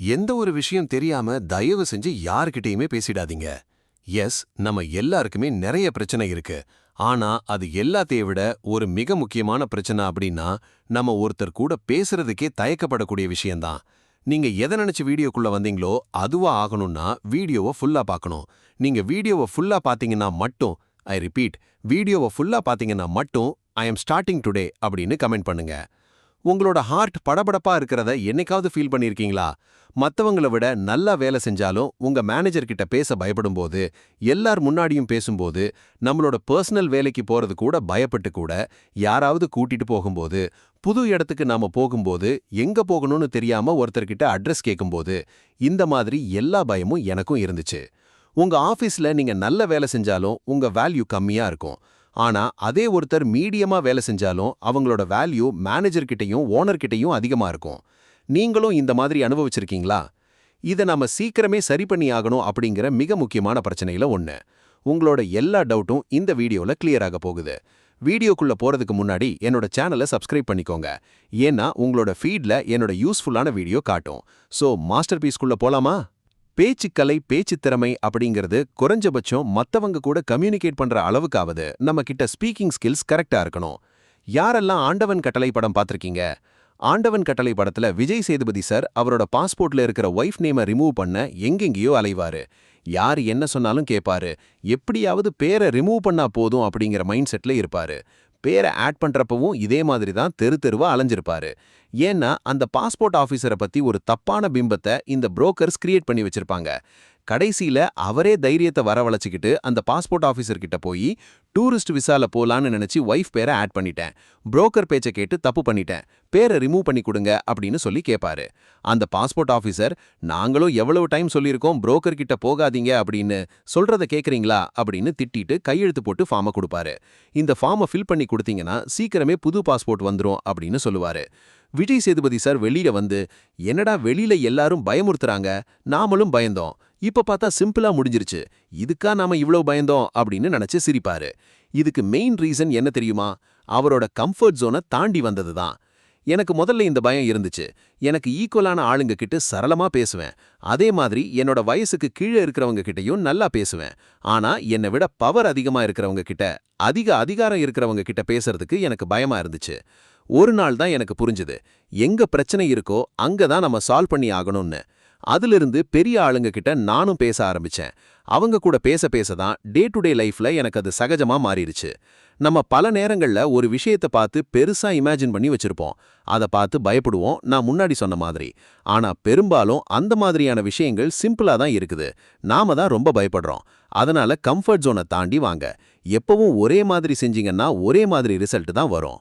எந்த ஒரு விஷயம் தெரியாம தயவு செஞ்சு யார்கிட்டயுமே பேசிடாதீங்க. எஸ், நம்ம எல்லாருக்குமே நிறைய பிரச்சனை இருக்கு. ஆனா அது எல்லாத்தையும் விட ஒரு மிக முக்கியமான பிரச்சனை அப்படின்னா நம்ம ஒருத்தர் கூட பேசுறதுக்கே தயக்கப்படக்கூடிய விஷயம்தான். நீங்க எதை நினைச்சு வீடியோக்குள்ள வந்தீங்களோ அதுவா ஆகணும்னா வீடியோவை ஃபுல்லா பார்க்கணும். நீங்க வீடியோவை ஃபுல்லா பாத்தீங்கன்னா மட்டும், ஐ ரிப்பீட், வீடியோவை ஃபுல்லா பாத்தீங்கன்னா மட்டும் ஐ எம் ஸ்டார்டிங் டுடே அப்படின்னு கமெண்ட் பண்ணுங்க. உங்களோட ஹார்ட் படபடப்பா இருக்கிறத என்னைக்காவது ஃபீல் பண்ணியிருக்கீங்களா? மத்தவங்கள விட நல்லா வேலை செஞ்சாலும் உங்க மேனேஜர் கிட்ட பேச பயப்படும்போது, எல்லார் முன்னாடியும் பேசும்போது, நம்மளோட பர்சனல் வேலைக்கு போறது கூட பயப்பட்டு கூட, யாராவது கூட்டிட்டு போகும்போது, புது இடத்துக்கு நாம போகும்போது, எங்க போகணும்னு தெரியாம ஒருத்தர்கிட்ட அட்ரஸ் கேட்கும்போது, இந்த மாதிரி எல்லா பயமும் எனக்கும் இருந்துச்சு. உங்க ஆபீஸ்ல நீங்க நல்ல வேலை செஞ்சாலும் உங்க வேல்யூ கம்மியா இருக்கும். ஆனா அதே ஒருத்தர் மீடியமா வேலை செஞ்சாலும் அவங்களோட வேல்யூ மேனேஜர் கிட்டயும் ஓனர் கிட்டயும் அதிகமா இருக்கும். நீங்களும் இந்த மாதிரி அனுபவிச்சிருக்கீங்களா? இதை நாம சீக்கிரமே சரி பண்ணி ஆகணும் அப்படிங்கிற மிக முக்கியமான பிரச்சனையில ஒண்ணு. உங்களோட எல்லா டவுட்டும் இந்த வீடியோல கிளியர் ஆக போகுது. வீடியோக்குள்ள போறதுக்கு முன்னாடி என்னோட சேனலை சப்ஸ்கிரைப் பண்ணிக்கோங்க. ஏன்னா உங்களோட ஃபீட்ல என்னோட யூஸ்ஃபுல்லான வீடியோ காட்டும். சோ மாஸ்டர் பீஸ்க்குள்ள போலாமா? பேச்சுக்கலை, பேச்சுத் திறமை அப்படிங்கிறது குறைஞ்சபட்சம் மத்தவங்க கூட கம்யூனிகேட் பண்ற அளவுக்காவது நம்ம கிட்ட ஸ்பீக்கிங் ஸ்கில்ஸ் கரெக்டா இருக்கணும். யாரெல்லாம் ஆண்டவன் கட்டளை படம் பார்த்திருக்கீங்க? ஆண்டவன் கட்டளை படத்துல விஜய் சேதுபதி சார் அவரோட பாஸ்போர்ட்ல இருக்கிற ஒய்ஃப் நேமை ரிமூவ் பண்ண எங்கெங்கேயோ அலைவாரு. யார் என்ன சொன்னாலும் கேட்பாரு. எப்படியாவது பேரை ரிமூவ் பண்ணா போதும் அப்படிங்கிற மைண்ட் செட்ல இருப்பாரு. பேரை ஆட் பண்றப்பவும் இதே மாதிரி தான் தெரு தெருவா அலைஞ்சிருப்பாரு. ஏன்னா அந்த பாஸ்போர்ட் ஆபீசரை பத்தி ஒரு தப்பான பிம்பத்தை இந்த புரோக்கர்ஸ் கிரியேட் பண்ணி வச்சிருப்பாங்க. கடைசியில அவரே தைரியத்தை வரவழைச்சுக்கிட்டு அந்த பாஸ்போர்ட் ஆபீசர் கிட்ட போய் டூரிஸ்ட் விசால போலான்னு நினைச்சு ஒய்ஃப் பேரை ஆட் பண்ணிட்டேன், புரோக்கர் பேச்சை கேட்டு தப்பு பண்ணிட்டேன், பேரை ரிமூவ் பண்ணி கொடுங்க அப்படின்னு சொல்லி கேட்பாரு. அந்த பாஸ்போர்ட் ஆபீசர், நாங்களும் எவ்வளவு டைம் சொல்லியிருக்கோம் புரோக்கர் கிட்ட போகாதீங்க அப்படின்னு, சொல்றத கேக்குறீங்களா அப்படின்னு திட்டிட்டு கையெழுத்து போட்டு ஃபார்மை கொடுப்பாரு. இந்த ஃபார்மை ஃபில் பண்ணி கொடுத்தீங்கன்னா சீக்கிரமே புது பாஸ்போர்ட் வந்துரும் அப்படின்னு சொல்லுவாரு. விஜய் சேதுபதி சார் வெளியில வந்து, என்னடா வெளியில எல்லாரும் பயமுறுத்துறாங்க, நாமளும் பயந்தோம், இப்ப பார்த்தா சிம்பிளா முடிஞ்சிருச்சு, இதுக்கா நாம இவ்ளோ பயந்தோம் அப்படின்னு நினைச்சு சிரிப்பாரு. இதுக்கு மெயின் ரீசன் என்ன தெரியுமா? அவரோட கம்ஃபர்ட் ஜோனை தாண்டி வந்தது தான். எனக்கு முதல்ல இந்த பயம் இருந்துச்சு. எனக்கு ஈக்குவலான ஆளுங்க கிட்ட சரளமா பேசுவேன். அதே மாதிரி என்னோட வயசுக்கு கீழே இருக்கிறவங்க கிட்டயும் நல்லா பேசுவேன். ஆனா என்னை விட பவர் அதிகமா இருக்கிறவங்க கிட்ட, அதிக அதிகாரம் இருக்கிறவங்க கிட்ட பேசுறதுக்கு எனக்கு பயமா இருந்துச்சு. ஒரு நாள் தான் எனக்கு புரிஞ்சுது, எங்க பிரச்சனை இருக்கோ அங்க தான் நம்ம சால்வ் பண்ணி ஆகணும்னு. அதிலிருந்து பெரிய ஆளுங்க கிட்ட நானும் பேச ஆரம்பிச்சேன். அவங்க கூட பேச பேச தான் டே டு டே லைஃப்ல எனக்கு அது சகஜமா மாறிடுச்சு. நம்ம பல நேரங்கள்ல ஒரு விஷயத்தை பார்த்து பெருசா இமேஜின் பண்ணி வச்சிருப்போம். அதை பார்த்து பயப்படுவோம், நான் முன்னாடி சொன்ன மாதிரி. ஆனா பெரும்பாலும் அந்த மாதிரியான விஷயங்கள் சிம்பிளா தான் இருக்குது. நாம தான் ரொம்ப பயப்படுறோம். அதனால கம்ஃபர்ட் ஜோனை தாண்டி வாங்க. எப்பவும் ஒரே மாதிரி செஞ்சீங்கன்னா ஒரே மாதிரி ரிசல்ட் தான் வரும்.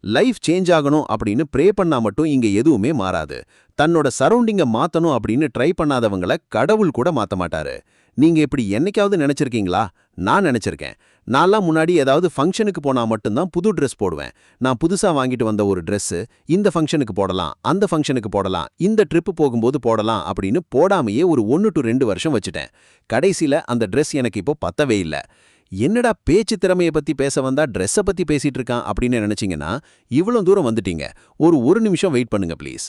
லைஃப் சேஞ்ச் ஆகணும் அப்படின்னு ப்ரே பண்ணா மட்டும் இங்க எதுவுமே மாறாது. தன்னோட சரௌண்டிங்கை மாத்தணும் அப்படின்னு ட்ரை பண்ணாதவங்கள கடவுள் கூட மாத்த மாட்டாரு. நீங்க இப்படி என்னைக்காவது நினைச்சிருக்கீங்களா? நான் நினைச்சிருக்கேன். நான்லாம் முன்னாடி ஏதாவது ஃபங்க்ஷனுக்கு போனா மட்டும்தான் புது ட்ரெஸ் போடுவேன். நான் புதுசா வாங்கிட்டு வந்த ஒரு ட்ரெஸ் இந்த ஃபங்க்ஷனுக்கு போடலாம், அந்த ஃபங்க்ஷனுக்கு போடலாம், இந்த ட்ரிப் போகும்போது போடலாம் அப்படின்னு போடாமையே ஒரு 1 to 2 வருஷம் வச்சுட்டேன். கடைசியில அந்த ட்ரெஸ் எனக்கு இப்போ பத்தவே இல்ல. என்னடா பேச்சு திறமையை பத்தி பேச வந்தா ட்ரெஸ்ஸை பத்தி பேசிட்டு இருக்கான் அப்படின்னு நினைச்சீங்கன்னா இவ்வளவு தூரம் வந்துட்டீங்க. ஒரு நிமிஷம் வெயிட் பண்ணுங்க ப்ளீஸ்.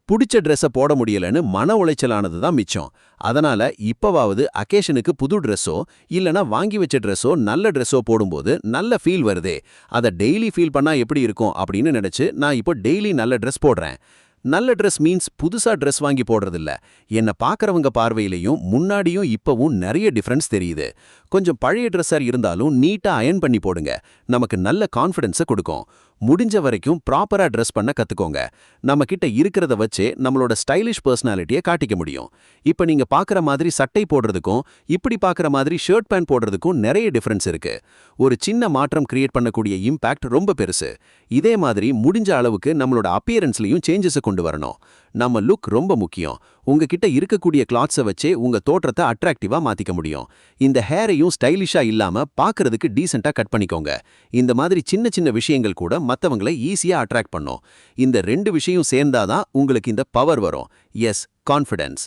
புடிச்ச ட்ரெஸ்ஸை போட முடியலன்னு மன உளைச்சலானது தான் மிச்சம். அதனால இப்பவாவது அக்கேஷனுக்கு புது ட்ரெஸ்ஸோ இல்லனா வாங்கி வச்ச ட்ரெஸ்ஸோ நல்ல ட்ரெஸ்ஸோ போடும்போது நல்ல ஃபீல் வருதே, அதை டெய்லி ஃபீல் பண்ணா எப்படி இருக்கும் அப்படின்னு நினைச்சு நான் இப்போ டெய்லி நல்ல ட்ரெஸ் போடுறேன். நல்ல ட்ரெஸ் மீன்ஸ் புதுசா ட்ரெஸ் வாங்கி போடுறதில்ல. என்ன பார்க்கறவங்க பார்வையிலையும் முன்னாடியும் இப்பவும் நிறைய டிஃபரன்ஸ் தெரியுது. கொஞ்சம் பழைய ட்ரெஸ்ஸா இருந்தாலும் நீட்டா அயர்ன் பண்ணி போடுங்க. நமக்கு நல்ல கான்ஃபிடன்ஸை கொடுக்கும். முடிஞ்ச வரைக்கும் ப்ராப்பரா ட்ரெஸ் பண்ண கத்துக்கோங்க. நம்ம கிட்ட இருக்கிறத வச்சே நம்மளோட ஸ்டைலிஷ் பர்சனாலிட்டியை காட்டிக்க முடியும். இப்ப நீங்க பார்க்குற மாதிரி சட்டை போடுறதுக்கும் இப்படி பார்க்குற மாதிரி ஷர்ட் பேண்ட் போடுறதுக்கும் நிறைய டிஃபரன்ஸ் இருக்கு. ஒரு சின்ன மாற்றம் கிரியேட் பண்ணக்கூடிய இம்பாக்ட் ரொம்ப பெருசு. இதே மாதிரி முடிஞ்ச அளவுக்கு நம்மளோட அப்பியரன்ஸ்லயும் சேஞ்சஸை கொண்டு வரணும். நம்ம லுக் ரொம்ப முக்கியம். உங்ககிட்ட இருக்கக்கூடிய கிளாத்ஸை வச்சே உங்க தோற்றத்தை அட்ராக்டிவா மாத்திக்க முடியும். இந்த ஹேரையும் ஸ்டைலிஷா இல்லாம பார்க்கறதுக்கு டீசெண்டா கட் பண்ணிக்கோங்க. இந்த மாதிரி சின்ன சின்ன விஷயங்கள் கூட மத்தவங்களை ஈஸியா அட்ராக்ட் பண்ணும். இந்த 2 விஷயம் சேர்ந்தாதான் உங்களுக்கு இந்த பவர் வரும். Yes, confidence.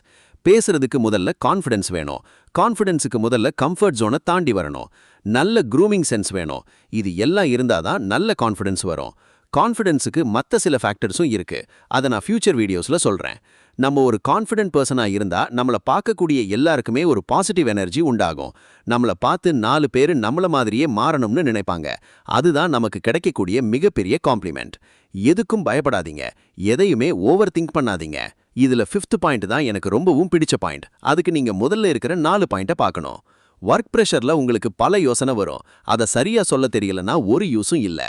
பேசுறதுக்கு முதல்ல கான்ஃபிடன்ஸ் வேணும். கான்ஃபிடன்ஸுக்கு முதல்ல கம்ஃபர்ட் ஜோனை தாண்டி வரணும். நல்ல க்ரூமிங் சென்ஸ் வேணும். இது எல்லாம் இருந்தாதான் நல்ல கான்ஃபிடன்ஸ் வரும். கான்ஃபிடன்ஸுக்கு மற்ற சில ஃபேக்டர்ஸும் இருக்கு. அதை நான் ஃபியூச்சர் வீடியோஸ்ல சொல்றேன். நம்ம ஒரு கான்ஃபிடென்ட் பர்சனா இருந்தா நம்மள பார்க்கக்கூடிய எல்லாருக்குமே ஒரு பாசிட்டிவ் எனர்ஜி உண்டாகும். நம்மள பார்த்து 4 பேரு நம்மள மாதிரியே மாறணும்னு நினைப்பாங்க. அதுதான் நமக்கு கிடைக்கக்கூடிய மிகப்பெரிய காம்ப்ளிமெண்ட். எதுக்கும் பயப்படாதீங்க. எதையுமே ஓவர் திங்க் பண்ணாதீங்க. இதுல 5th பாயிண்ட் தான் எனக்கு ரொம்பவும் பிடிச்ச பாயிண்ட். அதுக்கு நீங்க முதல்ல இருக்கிற 4 பாயிண்ட பார்க்கணும். ஒர்க் பிரஷர்ல உங்களுக்கு பல யோசனை வரும். அத சரியா சொல்ல தெரியலனா ஒரு யூஸும் இல்ல.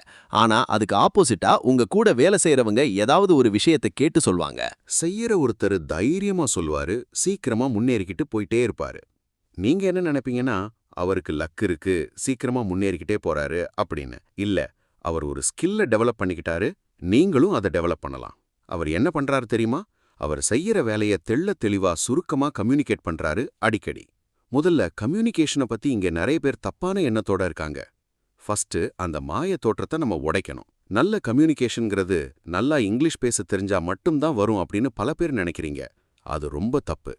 ஆனா அதுக்கு ஆப்போசிட்டா உங்க கூட வேலை செய்யறவங்க ஏதாவது ஒரு விஷயத்தை கேட்டு சொல்வாங்க. செய்யற ஒருத்தர் தைரியமா சொல்வாரு, சீக்கிரமா முன்னேறிக்கிட்டு போயிட்டே இருப்பாரு. நீங்க என்ன நினைப்பீங்கன்னா, அவருக்கு லக் இருக்கு, சீக்கிரமா முன்னேறிக்கிட்டே போறாரு அப்படின்னு. இல்ல, அவர் ஒரு ஸ்கில்ல டெவலப் பண்ணிக்கிட்டாரு, நீங்களும் அதை டெவலப் பண்ணலாம். அவர் என்ன பண்றாரு தெரியுமா? அவர் செய்யற வேலைய தெளிவா சுருக்கமா கம்யூனிகேட் பண்றாரு அடிக்கடி. முதல்ல கம்யூனிகேஷனை பத்தி இங்க நிறைய பேர் தப்பான எண்ணத்தோட இருக்காங்க. ஃபர்ஸ்ட் அந்த மாய தோற்றத்தை நம்ம உடைக்கணும். நல்ல கம்யூனிகேஷன்ங்கிறது நல்லா இங்கிலீஷ் பேச தெரிஞ்சா மட்டும்தான் வரும் அப்படின்னு பல பேர் நினைக்கிறீங்க. அது ரொம்ப தப்பு.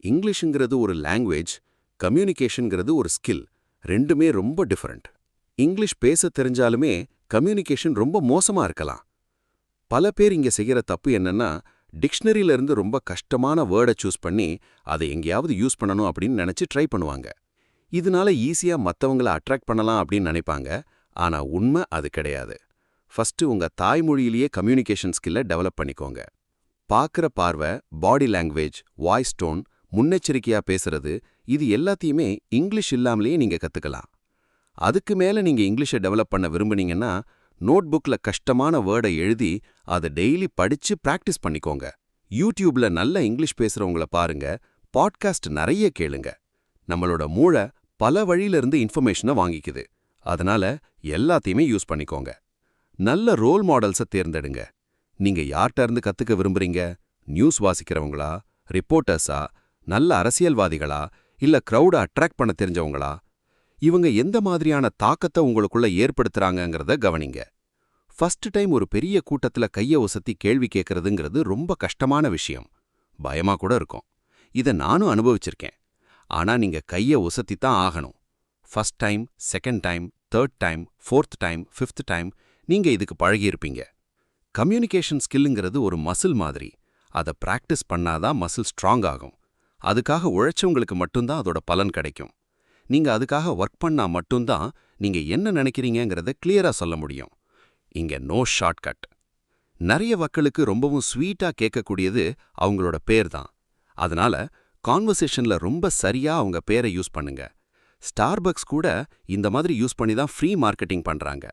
இங்கிலீஷுங்கிறது ஒரு லாங்குவேஜ், கம்யூனிகேஷன்ங்கிறது ஒரு ஸ்கில். ரெண்டுமே ரொம்ப டிஃபரெண்ட். இங்கிலீஷ் பேச தெரிஞ்சாலுமே கம்யூனிகேஷன் ரொம்ப மோசமா இருக்கலாம். பல பேர் இங்க செய்யற தப்பு என்னன்னா, டிக்ஷனரியில இருந்து ரொம்ப கஷ்டமான வேர்டை சூஸ் பண்ணி அதை எங்கேயாவது யூஸ் பண்ணணும் அப்படின்னு நினைச்சு ட்ரை பண்ணுவாங்க. இதனால ஈஸியா மத்தவங்கள அட்ராக்ட் பண்ணலாம் அப்படின்னு நினைப்பாங்க. ஆனா உண்மை அது கிடையாது. ஃபர்ஸ்ட் உங்க தாய்மொழியிலேயே கம்யூனிகேஷன் ஸ்கில்லை டெவலப் பண்ணிக்கோங்க. பார்க்குற பார்வை, பாடி லாங்குவேஜ், வாய்ஸ் டோன், முன்னெச்சரிக்கையா பேசுறது, இது எல்லாத்தையுமே இங்கிலீஷ் இல்லாமலேயே நீங்க கத்துக்கலாம். அதுக்கு மேல நீங்க இங்கிலீஷை டெவலப் பண்ண விரும்புனீங்கன்னா, நோட் புக்ல கஷ்டமான வேர்டை எழுதி அதை டெய்லி படிச்சு பிராக்டிஸ் பண்ணிக்கோங்க. யூடியூப்ல நல்ல இங்கிலீஷ் பேசுறவங்கள பாருங்க, பாட்காஸ்ட் நிறைய கேளுங்க. நம்மளோட மூளை பல வழியிலிருந்து இன்ஃபர்மேஷனை வாங்கிக்குது. அதனால எல்லாத்தையுமே யூஸ் பண்ணிக்கோங்க. நல்ல ரோல் மாடல்ஸை தேர்ந்தெடுங்க. நீங்க யார்கிட்ட இருந்து கத்துக்க விரும்புறீங்க? நியூஸ் வாசிக்கிறவங்களா, ரிப்போர்ட்டர்ஸா, நல்ல அரசியல்வாதிகளா, இல்ல க்ரௌடை அட்ராக்ட் பண்ண தெரிஞ்சவங்களா? இவங்க எந்த மாதிரியான தாக்கத்தை உங்களுக்குள்ள ஏற்படுத்துறாங்கங்கிறத கவனிங்க. ஃபர்ஸ்ட் டைம் ஒரு பெரிய கூட்டத்துல கைய ஒசத்தி கேள்வி கேட்கறதுங்கிறது ரொம்ப கஷ்டமான விஷயம். பயமா கூட இருக்கும். இதை நானும் அனுபவிச்சிருக்கேன். ஆனா நீங்க கைய ஒசத்தி தான் ஆகணும். First time, second time, third time, fourth time, fifth time நீங்க இதுக்கு பழகியிருப்பீங்க. கம்யூனிகேஷன் ஸ்கில்லுங்கிறது ஒரு மசில் மாதிரி. அதை பிராக்டிஸ் பண்ணாதான் மசில் ஸ்ட்ராங் ஆகும். அதுக்காக உழைச்சவங்களுக்கு மட்டும்தான் அதோட பலன் கிடைக்கும். நீங்க அதுக்காக ஒர்க் பண்ணா மட்டும்தான் நீங்க என்ன நினைக்கிறீங்கிறத கிளியரா சொல்ல முடியும். இங்க நோ ஷார்ட்கட். நிறைய மக்களுக்கு ரொம்பவும் ஸ்வீட்டா கேட்கக்கூடியது அவங்களோட பேர் தான். அதனால கான்வர்சேஷன்ல ரொம்ப சரியா அவங்க பேரை யூஸ் பண்ணுங்க. ஸ்டார்பக்ஸ் கூட இந்த மாதிரி யூஸ் பண்ணி தான் ஃப்ரீ மார்க்கெட்டிங் பண்றாங்க.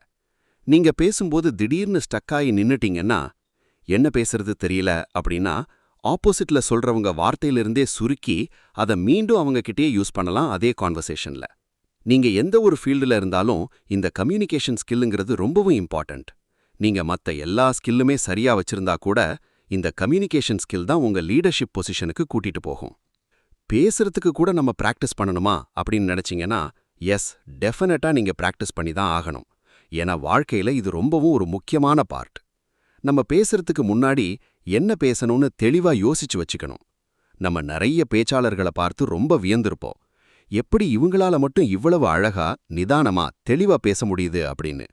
நீங்க பேசும்போது திடீர்னு ஸ்டக்காகி நின்னுட்டீங்கன்னா, என்ன பேசுறது தெரியல அப்படின்னா, ஆப்போசிட்ல சொல்றவங்க வார்த்தையிலிருந்தே சுருக்கி அதை மீண்டும் அவங்க கிட்டே யூஸ் பண்ணலாம் அதே கான்வர்சேஷன்ல. நீங்க எந்த ஒரு ஃபீல்டுல இருந்தாலும் இந்த கம்யூனிகேஷன் ஸ்கில்லுங்கிறது ரொம்பவும் இம்பார்ட்டன்ட். நீங்க மத்த எல்லா ஸ்கில்லுமே சரியா வச்சிருந்தா கூட இந்த கம்யூனிகேஷன் ஸ்கில் தான் உங்க லீடர்ஷிப் பொசிஷனுக்கு கூட்டிட்டு போகும். பேசுறதுக்கு கூட நம்ம பிராக்டிஸ் பண்ணணுமா அப்படின்னு நினைச்சீங்கன்னா, எஸ், டெஃபினட்டா நீங்க பிராக்டிஸ் பண்ணி தான் ஆகணும். ஏன்னா வாழ்க்கையில இது ரொம்பவும் ஒரு முக்கியமான பார்ட். நம்ம பேசுறதுக்கு முன்னாடி என்ன பேசணும்னு தெளிவா யோசிச்சு வச்சுக்கணும். நம்ம நிறைய பேச்சாளர்களை பார்த்து ரொம்ப வியந்திருப்போம். எப்படி இவங்களால மட்டும் இவ்வளவு அழகா, நிதானமா, தெளிவா பேச முடியுது அப்படின்னு.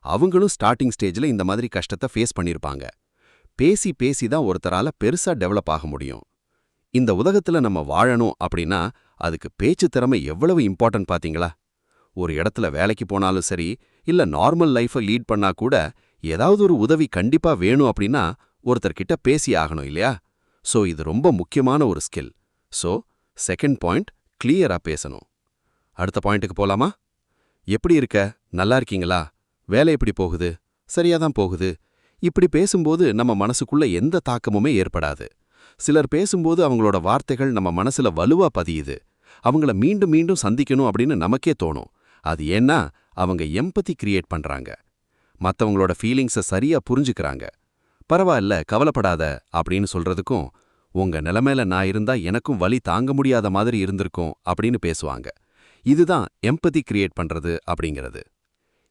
அவங்களும் ஸ்டார்டிங் ஸ்டேஜ்ல இந்த மாதிரி கஷ்டத்தை ஃபேஸ் பண்ணிருப்பாங்க. பேசி பேசி தான் ஒருத்தரால பெருசா டெவலப் ஆக முடியும். இந்த உலகத்துல நம்ம வாழணும் அப்படின்னா அதுக்கு பேச்சு திறமை எவ்வளவு இம்பார்ட்டன்ட் பாத்தீங்களா? ஒரு இடத்துல வேலைக்கு போனாலும் சரி, இல்ல நார்மல் லைஃபை லீட் பண்ணா கூட ஏதாவது ஒரு உதவி கண்டிப்பா வேணும் அப்படின்னா ஒருத்தர்கிட்ட பேசி ஆகணும் இல்லையா? சோ இது ரொம்ப முக்கியமான ஒரு ஸ்கில். சோ செகண்ட் பாயிண்ட், கிளியரா பேசணும். அடுத்த பாயிண்ட்டுக்கு போலாமா? எப்படி இருக்க? நல்லா இருக்கீங்களா? வேலை எப்படி போகுது? சரியாதான் போகுது. இப்படி பேசும்போது நம்ம மனசுக்குள்ள எந்த தாக்கமுமே ஏற்படாது. சிலர் பேசும்போது அவங்களோட வார்த்தைகள் நம்ம மனசுல வலுவா பதியுது. அவங்கள மீண்டும் மீண்டும் சந்திக்கணும் அப்படின்னு நமக்கே தோணும். அது ஏன்னா அவங்க எம்பதி கிரியேட் பண்றாங்க. மத்தவங்களோட ஃபீலிங்ஸை சரியா புரிஞ்சுக்கிறாங்க. பரவாயில்ல, கவலைப்படாத அப்படின்னு சொல்றதுக்கும், உங்க நிலைமையில நான் இருந்தா எனக்கும் வலி தாங்க முடியாத மாதிரி இருந்திருக்கும் அப்படின்னு பேசுவாங்க. இதுதான் எம்பதி கிரியேட் பண்றது அப்படிங்கிறது.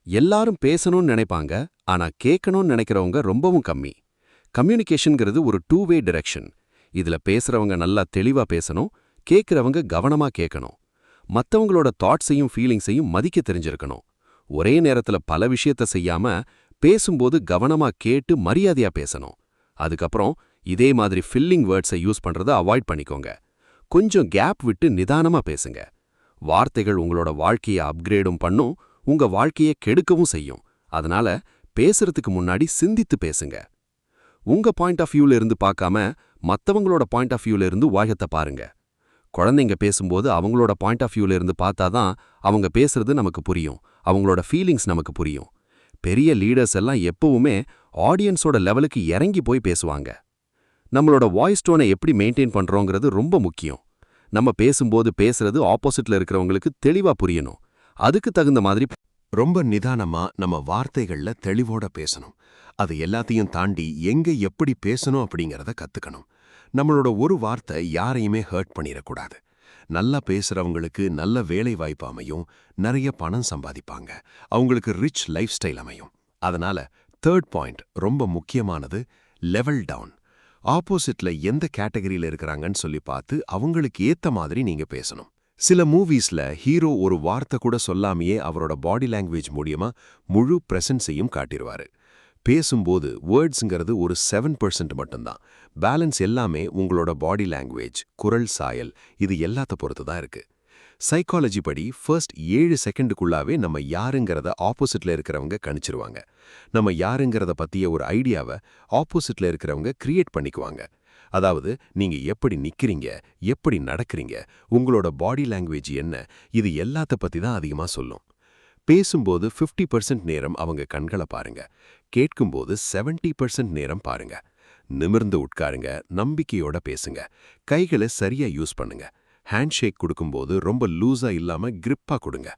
எல்லாரும் பேசணும்னு நினைப்பாங்க, ஆனா கேட்கணும்னு நினைக்கிறவங்க ரொம்பவும் கம்மி. கம்யூனிகேஷன்ங்கிறது ஒரு 2-வே டிரெக்ஷன். இதுல பேசுறவங்க நல்லா தெளிவா பேசணும், கேட்கிறவங்க கவனமா கேட்கணும். மத்தவங்களோட தாட்ஸையும் ஃபீலிங்ஸையும் மதிக்க தெரிஞ்சிருக்கணும். ஒரே நேரத்துல பல விஷயத்த செய்யாம பேசும்போது கவனமா கேட்டு மரியாதையா பேசணும். அதுக்கப்புறம் இதே மாதிரி ஃபில்லிங் வேர்ட்ஸை யூஸ் பண்றதை அவாய்ட் பண்ணிக்கோங்க. கொஞ்சம் கேப் விட்டு நிதானமா பேசுங்க. வார்த்தைகள் உங்களோட வாழ்க்கையை அப்கிரேடும் பண்ணும், உங்க வாழ்க்கையை கெடுக்கவும் செய்யும். அதனால பேசுறதுக்கு முன்னாடி சிந்தித்து பேசுங்க. உங்க பாயிண்ட் ஆஃப் வியூல இருந்து பார்க்காம மத்தவங்களோட பாயிண்ட் ஆஃப் வியூல இருந்து வாயத்தை பாருங்க. குழந்தைங்க பேசும்போது அவங்களோட பாயிண்ட் ஆஃப் வியூல இருந்து பார்த்தாதான் அவங்க பேசுறது நமக்கு புரியும், அவங்களோட ஃபீலிங்ஸ் நமக்கு புரியும். பெரிய லீடர்ஸ் எல்லாம் எப்பவுமே ஆடியன்ஸோட லெவலுக்கு இறங்கி போய் பேசுவாங்க. நம்மளோட வாய்ஸ் டோனை எப்படி மெயின்டைன் பண்றோங்கிறது ரொம்ப முக்கியம். நம்ம பேசும்போது பேசுறது ஆப்போசிட்ல இருக்கிறவங்களுக்கு தெளிவா புரியணும். அதுக்கு தகுந்த மாதிரி ரொம்ப நிதானமா நம்ம வார்த்தைகள்ல தெளிவோட பேசணும். அது எல்லாத்தையும் தாண்டி எங்க எப்படி பேசணும் அப்படிங்கறத கத்துக்கணும். நம்மளோட ஒரு வார்த்தை யாரையுமே ஹர்ட் பண்ணிடக்கூடாது. நல்லா பேசுறவங்களுக்கு நல்ல வேலை வாய்ப்பு அமையும், நிறைய பணம் சம்பாதிப்பாங்க, அவங்களுக்கு ரிச் லைஃப் ஸ்டைல் அமையும். அதனால தேர்ட் பாயிண்ட் ரொம்ப முக்கியமானது, லெவல் டவுன். ஆப்போசிட்ல எந்த கேட்டகரியில இருக்கிறாங்கன்னு சொல்லி பார்த்து அவங்களுக்கு ஏத்த மாதிரி நீங்க பேசணும். சில மூவிஸ்ல ஹீரோ ஒரு வார்த்தை கூட சொல்லாமையே அவரோட பாடி லாங்குவேஜ் மூலியமா முழு பிரசன்ஸையும் காட்டிடுவாரு. பேசும்போது வேர்ட்ஸுங்கிறது ஒரு 7% மட்டும்தான். பேலன்ஸ் எல்லாமே உங்களோட பாடி லாங்குவேஜ், குரல் சாயல், இது எல்லாத்த பொறுத்து தான் இருக்கு. சைக்காலஜி படி ஃபர்ஸ்ட் 7 செகண்டுக்குள்ளாவே நம்ம யாருங்கிறத ஆப்போசிட்ல இருக்கிறவங்க கணிச்சிருவாங்க. நம்ம யாருங்கிறத பத்திய ஒரு ஐடியாவை ஆப்போசிட்ல இருக்கிறவங்க கிரியேட் பண்ணிக்குவாங்க. அதாவது நீங்க எப்படி நிக்கிறீங்க, எப்படி நடக்கிறீங்க, உங்களோட பாடி லாங்குவேஜ் என்ன, இது எல்லாத்த பத்தி தான் அதிகமா சொல்லும். பேசும்போது 50% நேரம் அவங்க கண்களை பாருங்க, கேட்கும்போது 70% நேரம் பாருங்க. நிமிர்ந்து உட்காருங்க, நம்பிக்கையோட பேசுங்க, கைகளை சரியா யூஸ் பண்ணுங்க. ஹேண்ட்ஷேக் கொடுக்கும்போது ரொம்ப லூஸா இல்லாம கிரிப்பா கொடுங்க.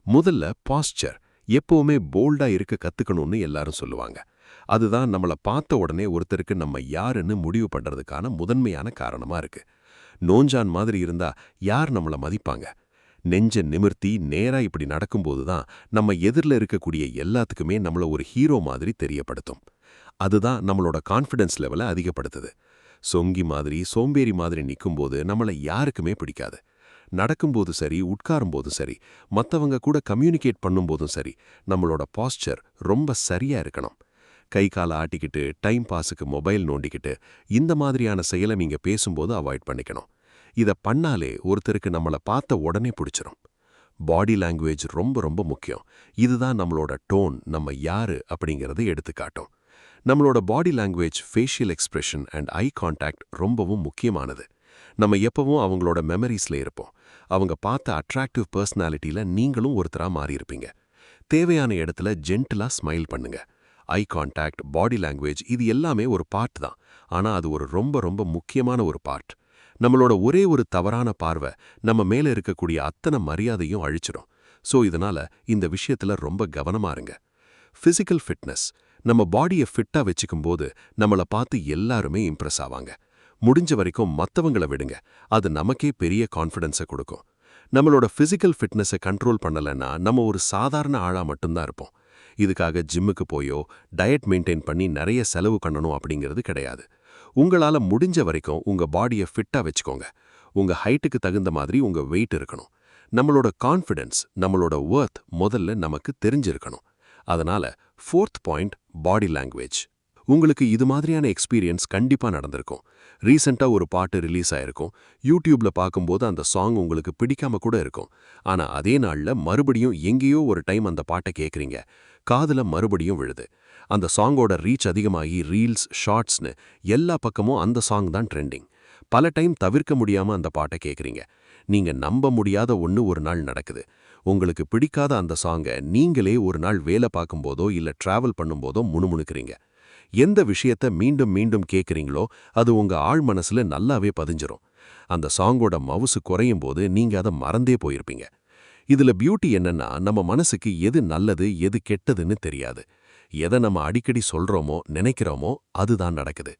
முதல்ல பாஸ்சர் எப்பவுமே போல்டா இருக்க கத்துக்கணும்னு எல்லாரும் சொல்லுவாங்க. அதுதான் நம்மள பார்த்த உடனே ஒருத்தருக்கு நம்ம யாருன்னு முடிவு பண்றதுக்கான முதன்மையான காரணமா இருக்கு. நோஞ்சான் மாதிரி இருந்தா யார் நம்மள மதிப்பாங்க? நெஞ்ச நிமிர்த்தி நேரா இப்படி நடக்கும்போது தான் நம்ம எதிரில் இருக்கக்கூடிய எல்லாத்துக்குமே நம்மள ஒரு ஹீரோ மாதிரி தெரியப்படுத்தும். அதுதான் நம்மளோட கான்ஃபிடன்ஸ் லெவலை அதிகப்படுத்துது. சொங்கி மாதிரி சோம்பேறி மாதிரி நிற்கும்போது நம்மளை யாருக்குமே பிடிக்காது. நடக்கும்போது சரி, உட்காரும்போதும் சரி, மற்றவங்க கூட கம்யூனிகேட் பண்ணும்போதும் சரி, நம்மளோட பாஸ்சர் ரொம்ப சரியா இருக்கணும். கை காலை ஆட்டிக்கிட்டு டைம் பாஸுக்கு மொபைல் நோண்டிக்கிட்டு இந்த மாதிரியான செயலை நீங்க பேசும்போது அவாய்ட் பண்ணிக்கணும். இதை பண்ணாலே ஒருத்தருக்கு நம்மளை பார்த்த உடனே பிடிச்சிரும். பாடி லாங்குவேஜ் ரொம்ப ரொம்ப முக்கியம். இதுதான் நம்மளோட டோன், நம்ம யாரு அப்படிங்கிறத எடுத்துக்காட்டும். நம்மளோட body language, facial expression and eye contact ரொம்பவும் முக்கியமானது. நம்ம எப்பவும் அவங்களோட மெமரிஸ்ல இருப்போம். அவங்க பார்த்த அட்ராக்டிவ் பர்சனாலிட்டியில நீங்களும் ஒருத்தரா மாறியிருப்பீங்க. தேவையான இடத்துல ஜென்டிலா ஸ்மைல் பண்ணுங்க. ஐ கான்டாக்ட், பாடி லாங்குவேஜ், இது எல்லாமே ஒரு பார்ட் தான். ஆனா அது ஒரு ரொம்ப ரொம்ப முக்கியமான ஒரு பார்ட். நம்மளோட ஒரே ஒரு தவறான பார்வை நம்ம மேல இருக்கக்கூடிய அத்தனை மரியாதையும் அழிச்சிடும். ஸோ இதனால இந்த விஷயத்துல ரொம்ப கவனமா இருங்க. ஃபிசிக்கல் ஃபிட்னஸ், நம்ம பாடியை ஃபிட்டா வச்சுக்கும்போது நம்மளை பார்த்து எல்லாருமே இம்ப்ரெஸ் ஆவாங்க. முடிஞ்ச வரைக்கும் மற்றவங்களை விடுங்க, அது நமக்கே பெரிய கான்ஃபிடன்ஸை கொடுக்கும். நம்மளோட ஃபிசிக்கல் ஃபிட்னஸை கண்ட்ரோல் பண்ணலைன்னா நம்ம ஒரு சாதாரண ஆளா மட்டும்தான் இருப்போம். இதுக்காக ஜிம்முக்கு போயோ டயட் மெயின்டைன் பண்ணி நிறைய செலவு பண்ணணும் அப்படிங்கிறது கிடையாது. உங்களால முடிஞ்ச வரைக்கும் உங்க பாடியை ஃபிட்டா வச்சுக்கோங்க. உங்க ஹைட்டுக்கு தகுந்த மாதிரி உங்க வெயிட் இருக்கணும். நம்மளோட கான்ஃபிடன்ஸ், நம்மளோட வொர்த் முதல்ல நமக்கு தெரிஞ்சிருக்கணும். அதனால 4th பாயிண்ட், பாடி லாங்குவேஜ். உங்களுக்கு இது மாதிரியான எக்ஸ்பீரியன்ஸ் கண்டிப்பா நடந்திருக்கும். ரீசெண்டா ஒரு பாட்டு ரிலீஸ் ஆயிருக்கும். யூடியூப்ல பார்க்கும்போது அந்த சாங் உங்களுக்கு பிடிக்காம கூட இருக்கும். ஆனா அதே நாள்ல மறுபடியும் எங்கேயோ ஒரு டைம் அந்த பாட்டை கேட்குறீங்க, காதுல மறுபடியும் விழுது. அந்த சாங்கோட ரீச் அதிகமாகி ரீல்ஸ், ஷார்ட்ஸ்னு எல்லா பக்கமும் அந்த சாங் தான் ட்ரெண்டிங். பல டைம் தவிர்க்க முடியாம அந்த பாட்டை கேட்குறீங்க. நீங்க நம்ப முடியாத ஒன்று ஒரு நாள் நடக்குது. உங்களுக்கு பிடிக்காத அந்த சாங்கை நீங்களே ஒரு நாள் வேலை பார்க்கும்போதோ இல்ல டிராவல் பண்ணும்போதோ முணுமுணுக்கிறீங்க. எந்த விஷயத்த மீண்டும் மீண்டும் கேட்குறீங்களோ அது உங்க ஆழ் மனசுல நல்லாவே பதிஞ்சிரும். அந்த சாங்கோட மவுசு குறையும் போது நீங்க அதை மறந்தே போயிருப்பீங்க. இதுல பியூட்டி என்னன்னா, நம்ம மனசுக்கு எது நல்லது எது கெட்டதுன்னு தெரியாது. எதை நம்ம அடிக்கடி சொல்றோமோ நினைக்கிறோமோ அதுதான் நடக்குது.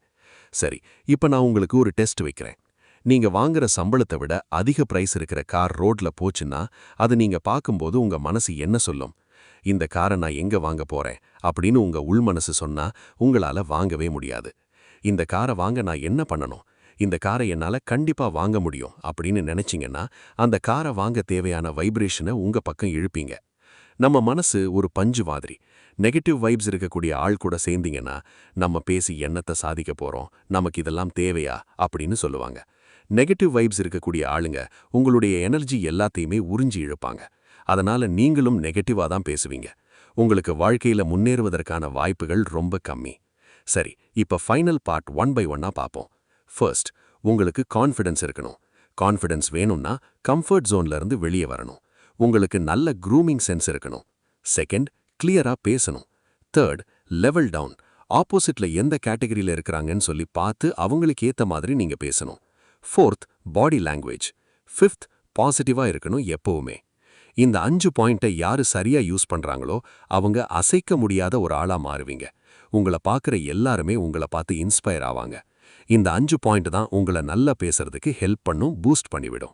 சரி, இப்ப நான் உங்களுக்கு ஒரு டெஸ்ட் வைக்கிறேன். நீங்க வாங்குற சம்பளத்தை விட அதிக பிரைஸ் இருக்கிற கார் ரோட்ல போச்சுன்னா அது நீங்க பார்க்கும்போது உங்க மனசு என்ன சொல்லும்? இந்த காரை நான் எங்க வாங்க போறேன் அப்படின்னு உங்க உள் மனசு சொன்னா உங்களால வாங்கவே முடியாது. இந்த காரை வாங்க நான் என்ன பண்ணணும், இந்த காரை என்னால கண்டிப்பா வாங்க முடியும் அப்படின்னு நினைச்சீங்கன்னா அந்த காரை வாங்க தேவையான வைப்ரேஷனை உங்க பக்கம் இழுப்பீங்க. நம்ம மனசு ஒரு பஞ்சு மாதிரி. நெகட்டிவ் வைப்ஸ் இருக்கக்கூடிய ஆள் கூட சேர்ந்தீங்கன்னா நம்ம பேசி என்னத்தை சாதிக்க போறோம், நமக்கு இதெல்லாம் தேவையா அப்படின்னு சொல்லுவாங்க. நெகட்டிவ் வைப்ஸ் இருக்கக்கூடிய ஆளுங்க உங்களுடைய எனர்ஜி எல்லாத்தையுமே உறிஞ்சி இழுப்பாங்க. அதனால நீங்களும் நெகட்டிவா தான் பேசுவீங்க. உங்களுக்கு வாழ்க்கையில முன்னேறுவதற்கான வாய்ப்புகள் ரொம்ப கம்மி. சரி, இப்ப ஃபைனல் பார்ட் 1 by 1 பார்ப்போம். ஃபர்ஸ்ட், உங்களுக்கு கான்ஃபிடன்ஸ் இருக்கணும். கான்ஃபிடன்ஸ் வேணும்னா கம்ஃபர்ட் ஜோன்ல இருந்து வெளியே வரணும். உங்களுக்கு நல்ல க்ரூமிங் சென்ஸ் இருக்கணும். செகண்ட், கிளியரா பேசணும். Third, level down. ஆப்போசிட்ல எந்த கேட்டகரியில இருக்கிறாங்கன்னு சொல்லி பார்த்து அவங்களுக்கு ஏத்த மாதிரி நீங்க பேசணும். Fourth, body language. ஃபிஃப்த், பாசிட்டிவா இருக்கணும் எப்பவுமே. இந்த 5 பாயிண்ட்டை யாரு சரியா யூஸ் பண்றாங்களோ அவங்க அசைக்க முடியாத ஒரு ஆளா மாறுவீங்க. உங்களை பார்க்குற எல்லாருமே உங்களை பார்த்து இன்ஸ்பயர் ஆவாங்க. இந்த 5 பாயிண்ட் தான் உங்களை நல்லா பேசுறதுக்கு ஹெல்ப் பண்ணும், பூஸ்ட் பண்ணிவிடும்.